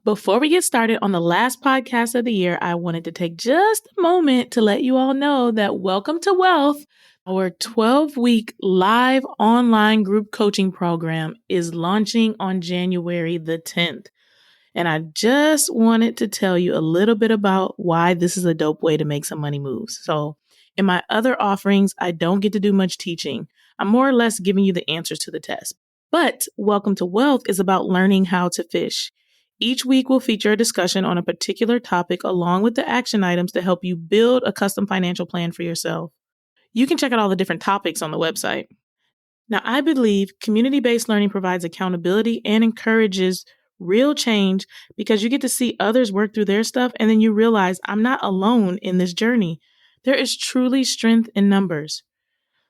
Before we get started on the last podcast of the year, I wanted to take just a moment to let you all know that Welcome to Wealth, our 12-week live online group coaching program, is launching on January the 10th. And I just wanted to tell you a little bit about why this is a dope way to make some money moves. So in my other offerings, I don't get to do much teaching. I'm more or less giving you the answers to the test. But Welcome to Wealth is about learning how to fish. Each week will feature a discussion on a particular topic along with the action items to help you build a custom financial plan for yourself. You can check out all the different topics on the website. Now, I believe community-based learning provides accountability and encourages real change because you get to see others work through their stuff and then you realize I'm not alone in this journey. There is truly strength in numbers.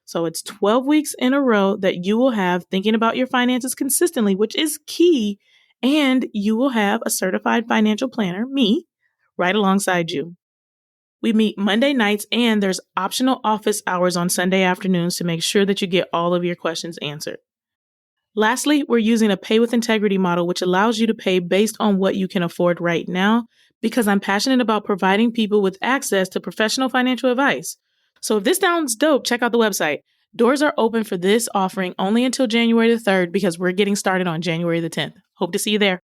So it's 12 weeks in a row that you will have thinking about your finances consistently, which is key. And you will have a certified financial planner, me, right alongside you. We meet Monday nights and there's optional office hours on Sunday afternoons to make sure that you get all of your questions answered. Lastly, we're using a pay with integrity model, which allows you to pay based on what you can afford right now, because I'm passionate about providing people with access to professional financial advice. So if this sounds dope, check out the website. Doors are open for this offering only until January the 3rd because we're getting started on January the 10th. Hope to see you there.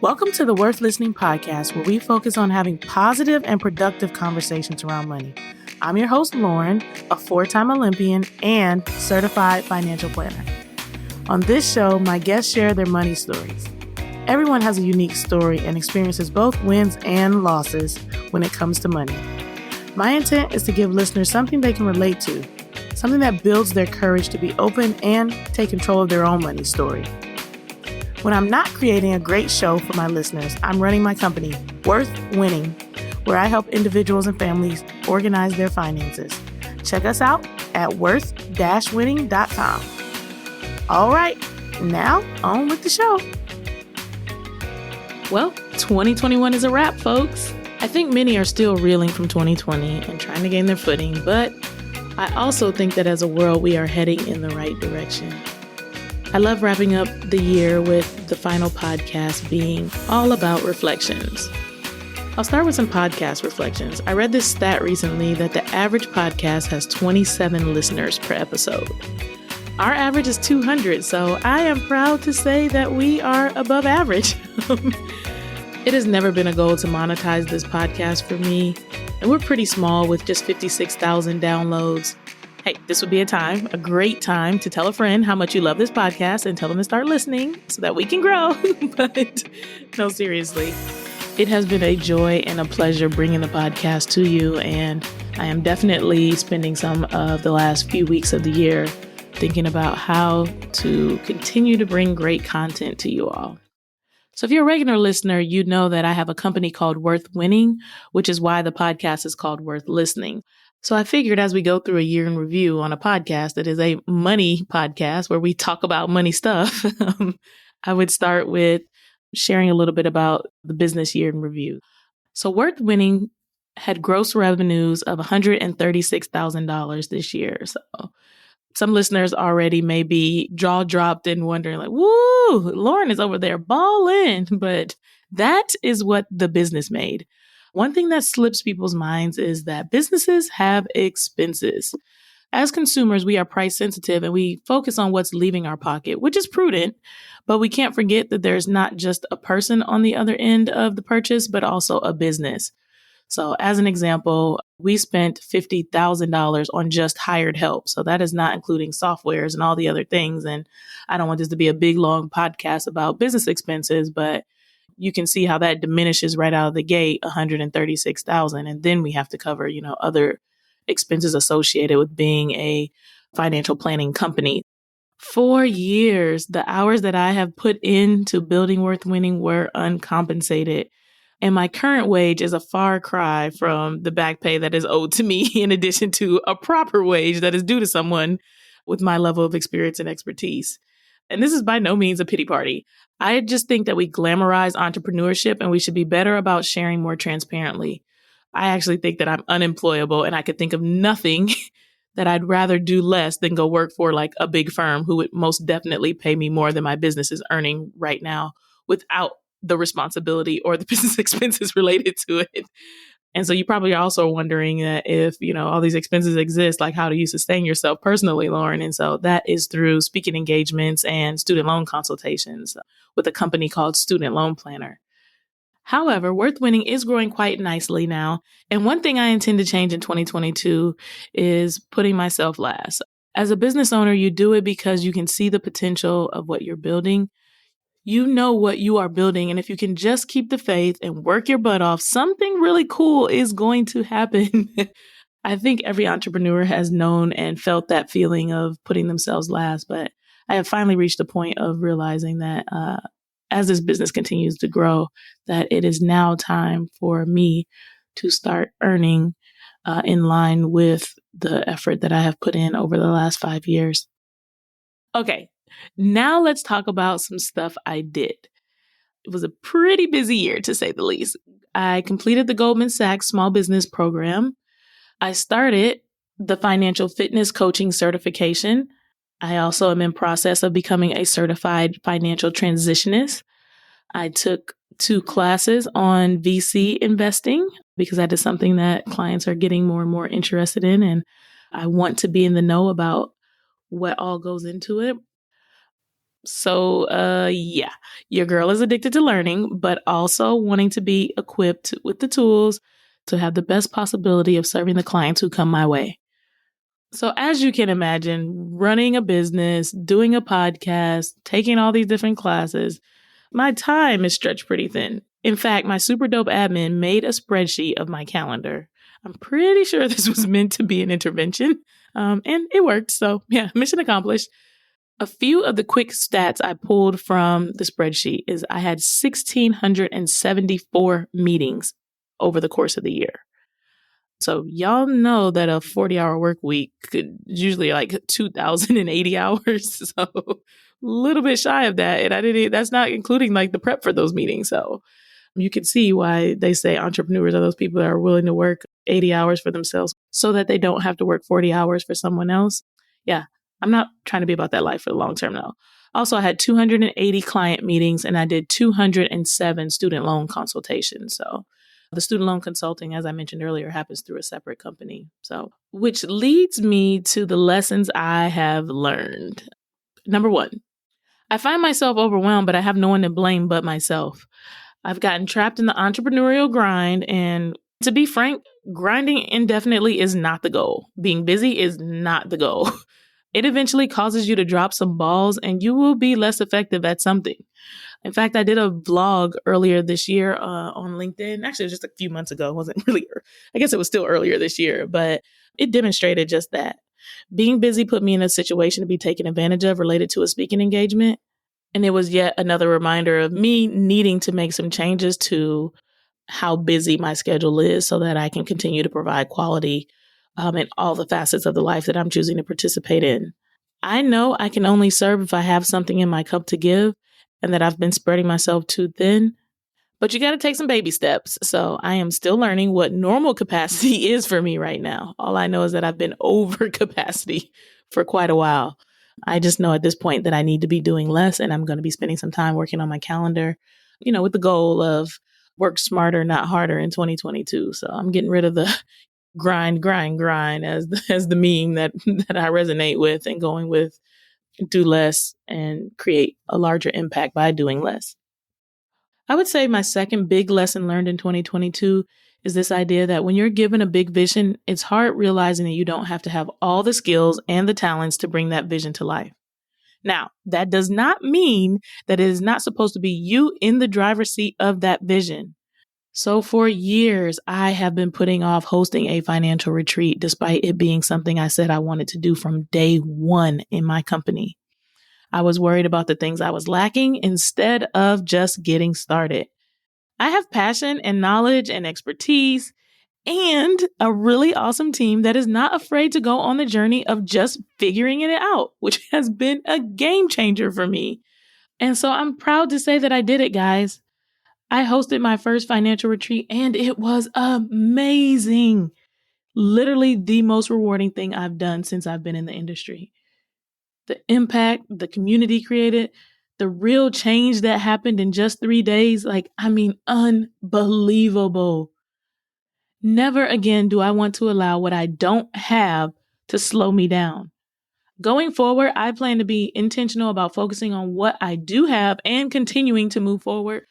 Welcome to the Worth Listening podcast, where we focus on having positive and productive conversations around money. I'm your host, Lauren, a 4-time Olympian and certified financial planner. On this show, my guests share their money stories. Everyone has a unique story and experiences both wins and losses when it comes to money. My intent is to give listeners something they can relate to, something that builds their courage to be open and take control of their own money story. When I'm not creating a great show for my listeners, I'm running my company, Worth Winning, where I help individuals and families organize their finances. Check us out at worth-winning.com. All right, now on with the show. Well, 2021 is a wrap, folks. I think many are still reeling from 2020 and trying to gain their footing, but I also think that as a world, we are heading in the right direction. I love wrapping up the year with the final podcast being all about reflections. I'll start with some podcast reflections. I read this stat recently that the average podcast has 27 listeners per episode. Our average is 200, so I am proud to say that we are above average. It has never been a goal to monetize this podcast for me, and we're pretty small with just 56,000 downloads. Hey, this would be a great time to tell a friend how much you love this podcast and tell them to start listening so that we can grow. But no, seriously, it has been a joy and a pleasure bringing the podcast to you. And I am definitely spending some of the last few weeks of the year thinking about how to continue to bring great content to you all. So if you're a regular listener, you know that I have a company called Worth Winning, which is why the podcast is called Worth Listening. So I figured as we go through a year in review on a podcast that is a money podcast where we talk about money stuff, I would start with sharing a little bit about the business year in review. So Worth Winning had gross revenues of $136,000 this year. So some listeners already may be jaw dropped and wondering like, woo, Lauren is over there balling. But that is what the business made. One thing that slips people's minds is that businesses have expenses. As consumers, we are price sensitive and we focus on what's leaving our pocket, which is prudent, but we can't forget that there's not just a person on the other end of the purchase, but also a business. So as an example, we spent $50,000 on just hired help. So that is not including softwares and all the other things. And I don't want this to be a big, long podcast about business expenses, but you can see how that diminishes right out of the gate, $136,000. And then we have to cover, other expenses associated with being a financial planning company. For years, the hours that I have put into building Worth Winning were uncompensated. And my current wage is a far cry from the back pay that is owed to me, in addition to a proper wage that is due to someone with my level of experience and expertise. And this is by no means a pity party. I just think that we glamorize entrepreneurship and we should be better about sharing more transparently. I actually think that I'm unemployable and I could think of nothing that I'd rather do less than go work for like a big firm who would most definitely pay me more than my business is earning right now without the responsibility or the business expenses related to it. And so you probably are also wondering that if, all these expenses exist, like how do you sustain yourself personally, Lauryn? And so that is through speaking engagements and student loan consultations with a company called Student Loan Planner. However, Worth Winning is growing quite nicely now. And one thing I intend to change in 2022 is putting myself last. As a business owner, you do it because you can see the potential of what you're building. You know what you are building. And if you can just keep the faith and work your butt off, something really cool is going to happen. I think every entrepreneur has known and felt that feeling of putting themselves last. But I have finally reached a point of realizing that as this business continues to grow, that it is now time for me to start earning in line with the effort that I have put in over the last 5 years. Okay, now let's talk about some stuff I did. It was a pretty busy year, to say the least. I completed the Goldman Sachs Small Business Program. I started the Financial Fitness Coaching Certification. I also am in process of becoming a certified financial transitionist. I took 2 classes on VC investing because that is something that clients are getting more and more interested in. And I want to be in the know about what all goes into it. So, yeah, your girl is addicted to learning, but also wanting to be equipped with the tools to have the best possibility of serving the clients who come my way. So as you can imagine, running a business, doing a podcast, taking all these different classes, my time is stretched pretty thin. In fact, my super dope admin made a spreadsheet of my calendar. I'm pretty sure this was meant to be an intervention, and it worked. So yeah, mission accomplished. A few of the quick stats I pulled from the spreadsheet is I had 1,674 meetings over the course of the year. So y'all know that a 40-hour work week could usually like 2,080 hours. So a little bit shy of that. And that's not including like the prep for those meetings. So you can see why they say entrepreneurs are those people that are willing to work 80 hours for themselves so that they don't have to work 40 hours for someone else. Yeah, I'm not trying to be about that life for the long term, though. Also, I had 280 client meetings and I did 207 student loan consultations. So the student loan consulting, as I mentioned earlier, happens through a separate company. So, which leads me to the lessons I have learned. Number 1, I find myself overwhelmed, but I have no one to blame but myself. I've gotten trapped in the entrepreneurial grind. And to be frank, grinding indefinitely is not the goal. Being busy is not the goal. It eventually causes you to drop some balls and you will be less effective at something. In fact, I did a vlog earlier this year on LinkedIn. Actually, just a few months ago. It wasn't really, I guess it was still earlier this year, but it demonstrated just that. Being busy put me in a situation to be taken advantage of related to a speaking engagement. And it was yet another reminder of me needing to make some changes to how busy my schedule is so that I can continue to provide quality in all the facets of the life that I'm choosing to participate in. I know I can only serve if I have something in my cup to give and that I've been spreading myself too thin. But you got to take some baby steps. So I am still learning what normal capacity is for me right now. All I know is that I've been over capacity for quite a while. I just know at this point that I need to be doing less and I'm going to be spending some time working on my calendar, with the goal of work smarter, not harder in 2022. So I'm getting rid of the grind as the meme that I resonate with and going with do less and create a larger impact by doing less. I would say my second big lesson learned in 2022 is this idea that when you're given a big vision, it's hard realizing that you don't have to have all the skills and the talents to bring that vision to life. Now, that does not mean that it is not supposed to be you in the driver's seat of that vision. So for years, I have been putting off hosting a financial retreat, despite it being something I said I wanted to do from day one in my company. I was worried about the things I was lacking instead of just getting started. I have passion and knowledge and expertise and a really awesome team that is not afraid to go on the journey of just figuring it out, which has been a game changer for me. And so I'm proud to say that I did it, guys. I hosted my first financial retreat and it was amazing. Literally the most rewarding thing I've done since I've been in the industry. The impact the community created, The real change that happened in just 3 days, unbelievable. Never again do I want to allow what I don't have to slow me down. Going forward, I plan to be intentional about focusing on what I do have and continuing to move forward,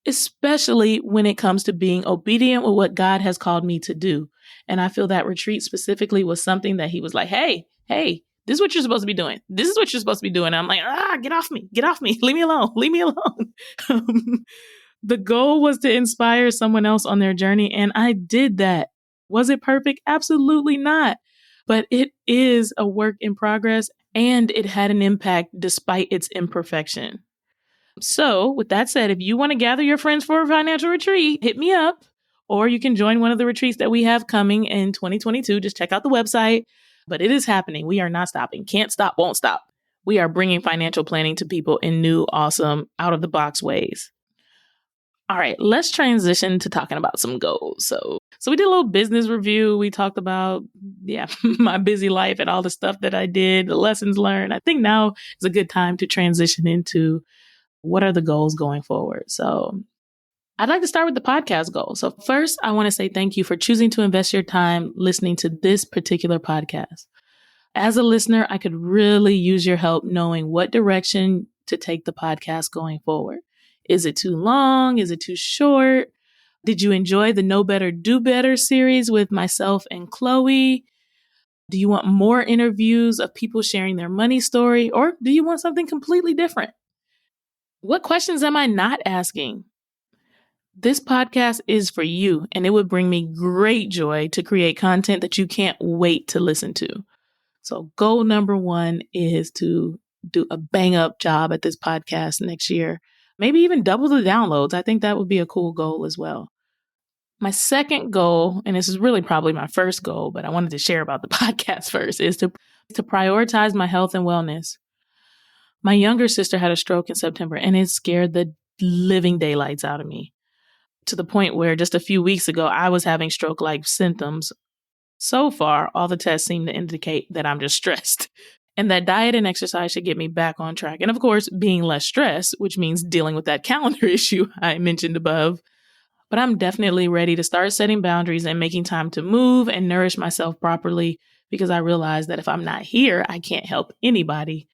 especially when it comes to being obedient with what God has called me to do. And I feel that retreat specifically was something that he was like, hey, this is what you're supposed to be doing. This is what you're supposed to be doing. And I'm like, get off me, leave me alone, leave me alone. The goal was to inspire someone else on their journey, and I did that. Was it perfect? Absolutely not. But it is a work in progress, and it had an impact despite its imperfection. So, with that said, if you want to gather your friends for a financial retreat, hit me up, or you can join one of the retreats that we have coming in 2022. Just check out the website. But it is happening. We are not stopping. Can't stop, won't stop. We are bringing financial planning to people in new, awesome, out-of-the-box ways. All right, let's transition to talking about some goals. So we did a little business review. We talked about, my busy life and all the stuff that I did, the lessons learned. I think now is a good time to transition into what are the goals going forward. So I'd like to start with the podcast goal. So first, I want to say thank you for choosing to invest your time listening to this particular podcast. As a listener, I could really use your help knowing what direction to take the podcast going forward. Is it too long? Is it too short? Did you enjoy the Know Better, Do Better series with myself and Chloe? Do you want more interviews of people sharing their money story? Or do you want something completely different? What questions am I not asking? This podcast is for you, and it would bring me great joy to create content that you can't wait to listen to. So goal number 1 is to do a bang up job at this podcast next year. Maybe even double the downloads. I think that would be a cool goal as well. My second goal, and this is really probably my first goal, but I wanted to share about the podcast first, is to prioritize my health and wellness. My younger sister had a stroke in September, and it scared the living daylights out of me, to the point where just a few weeks ago, I was having stroke-like symptoms. So far, all the tests seem to indicate that I'm just stressed, and that diet and exercise should get me back on track. And of course, being less stressed, which means dealing with that calendar issue I mentioned above. But I'm definitely ready to start setting boundaries and making time to move and nourish myself properly, because I realize that if I'm not here, I can't help anybody.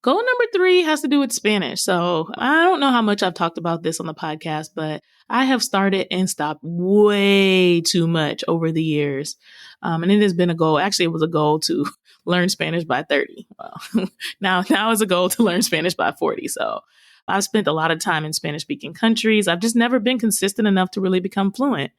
Goal number 3 has to do with Spanish. So I don't know how much I've talked about this on the podcast, but I have started and stopped way too much over the years. And it has been a goal. Actually, it was a goal to learn Spanish by 30. Well, now it's a goal to learn Spanish by 40. So I've spent a lot of time in Spanish speaking countries. I've just never been consistent enough to really become fluent.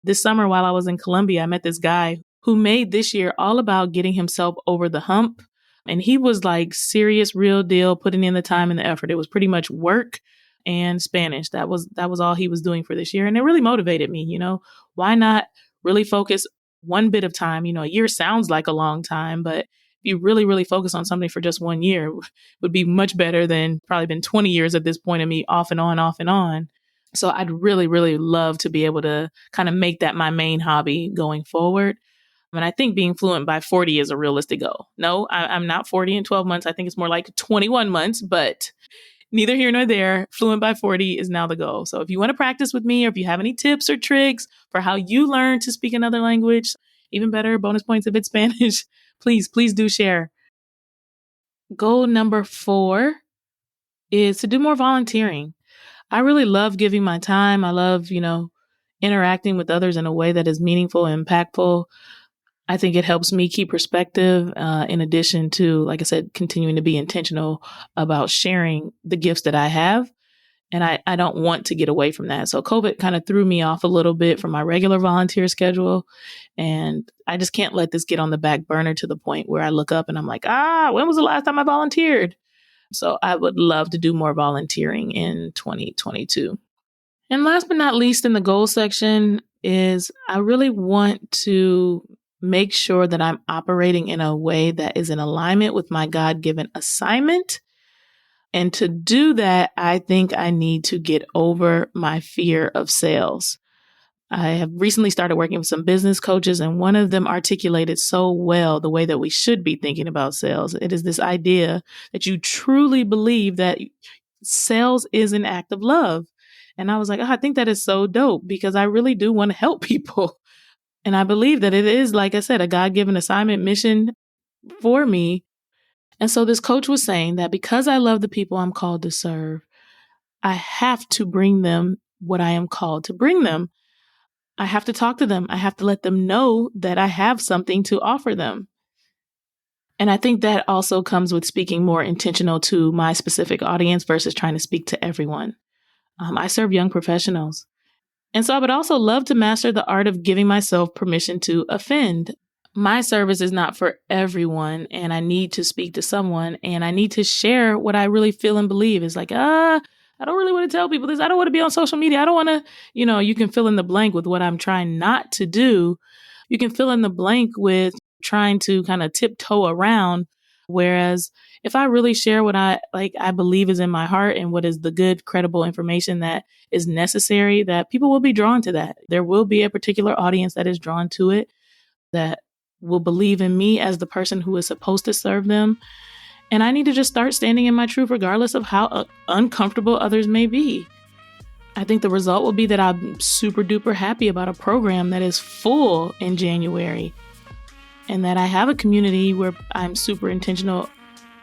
This summer, while I was in Colombia, I met this guy who made this year all about getting himself over the hump. And he was like serious, real deal, putting in the time and the effort. It was pretty much work and Spanish. That was all he was doing for this year. And it really motivated me, why not really focus one bit of time? A year sounds like a long time, but if you really, really focus on something for just 1 year, it would be much better than probably been 20 years at this point of me off and on, off and on. So I'd really, really love to be able to kind of make that my main hobby going forward. And I think being fluent by 40 is a realistic goal. No, I'm not 40 in 12 months. I think it's more like 21 months, but neither here nor there. Fluent by 40 is now the goal. So if you want to practice with me, or if you have any tips or tricks for how you learn to speak another language, even better, bonus points if it's Spanish, please do share. Goal number 4 is to do more volunteering. I really love giving my time. I love, interacting with others in a way that is meaningful and impactful. I think it helps me keep perspective, in addition to, like I said, continuing to be intentional about sharing the gifts that I have. And I don't want to get away from that. So COVID kind of threw me off a little bit from my regular volunteer schedule. And I just can't let this get on the back burner to the point where I look up and I'm like, when was the last time I volunteered? So I would love to do more volunteering in 2022. And last but not least in the goal section is I really want to make sure that I'm operating in a way that is in alignment with my God-given assignment. And to do that, I think I need to get over my fear of sales. I have recently started working with some business coaches, and one of them articulated so well the way that we should be thinking about sales. It is this idea that you truly believe that sales is an act of love. And I was like, I think that is so dope because I really do want to help people. And I believe that it is, like I said, a God-given assignment mission for me. And so this coach was saying that because I love the people I'm called to serve, I have to bring them what I am called to bring them. I have to talk to them. I have to let them know that I have something to offer them. And I think that also comes with speaking more intentional to my specific audience versus trying to speak to everyone. I serve young professionals. And so I would also love to master the art of giving myself permission to offend. My service is not for everyone, and I need to speak to someone, and I need to share what I really feel and believe. It's like, I don't really want to tell people this. I don't want to be on social media. I don't want to, you can fill in the blank with what I'm trying not to do. You can fill in the blank with trying to kind of tiptoe around. Whereas if I really share what I believe is in my heart and what is the good, credible information that is necessary, that people will be drawn to that. There will be a particular audience that is drawn to it, that will believe in me as the person who is supposed to serve them. And I need to just start standing in my truth regardless of how uncomfortable others may be. I think the result will be that I'm super duper happy about a program that is full in January and that I have a community where I'm super intentional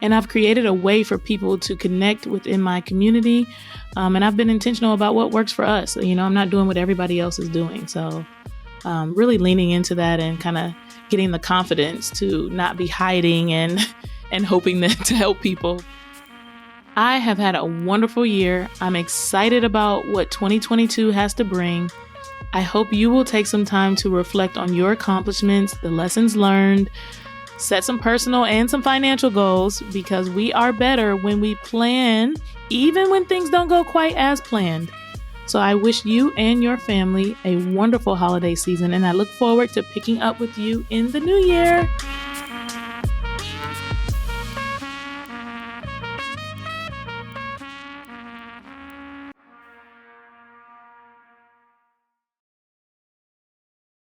and I've created a way for people to connect within my community. And I've been intentional about what works for us. I'm not doing what everybody else is doing. So really leaning into that and kind of getting the confidence to not be hiding and hoping that to help people. I have had a wonderful year. I'm excited about what 2022 has to bring. I hope you will take some time to reflect on your accomplishments, the lessons learned, set some personal and some financial goals, because we are better when we plan, even when things don't go quite as planned. So I wish you and your family a wonderful holiday season, and I look forward to picking up with you in the new year.